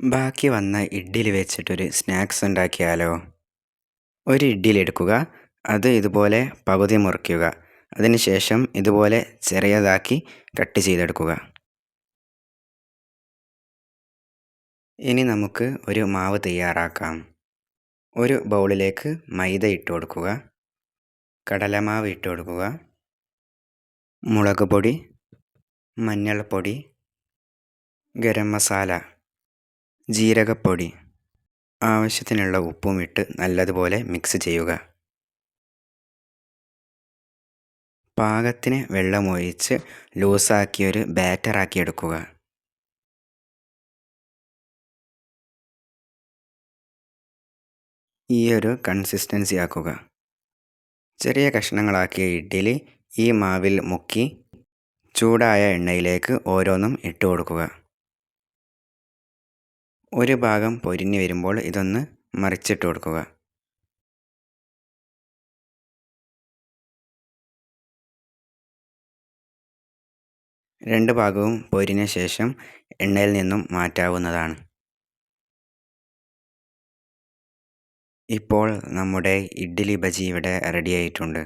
ബാക്കി വന്ന ഇഡ്ഡലി വെച്ചിട്ടൊരു സ്നാക്സ് ഉണ്ടാക്കിയാലോ? ഒരു ഇഡ്ഡലി എടുക്കുക, അത് ഇതുപോലെ പകുതി മുറിക്കുക. അതിനുശേഷം ഇതുപോലെ ചെറിയതാക്കി കട്ട് ചെയ്തെടുക്കുക. ഇനി നമുക്ക് ഒരു മാവ് തയ്യാറാക്കാം. ഒരു ബൗളിലേക്ക് മൈദ ഇട്ട് കൊടുക്കുക, കടലമാവ് ഇട്ട് കൊടുക്കുക, മുളക് പൊടി, മഞ്ഞൾപ്പൊടി, ഗരം മസാല, ജീരകപ്പൊടി, ആവശ്യത്തിനുള്ള ഉപ്പും ഇട്ട് നല്ലതുപോലെ മിക്സ് ചെയ്യുക. പാകത്തിന് വെള്ളമൊഴിച്ച് ലൂസാക്കിയൊരു ബാറ്ററാക്കി എടുക്കുക. ഈയൊരു കൺസിസ്റ്റൻസി ആക്കുക. ചെറിയ കഷ്ണങ്ങളാക്കിയ ഇഡ്ഡലി ഈ മാവിൽ മുക്കി ചൂടായ എണ്ണയിലേക്ക് ഓരോന്നും ഇട്ട് കൊടുക്കുക. ഒരു ഭാഗം പൊരിഞ്ഞു വരുമ്പോൾ ഇതൊന്ന് മറിച്ചിട്ട് കൊടുക്കുക. രണ്ട് ഭാഗവും പൊരിഞ്ഞ ശേഷം എണ്ണയിൽ നിന്നും മാറ്റാവുന്നതാണ്. ഇപ്പോൾ നമ്മുടെ ഇഡ്ഡലി ബജി ഇവിടെ റെഡിയായിട്ടുണ്ട്.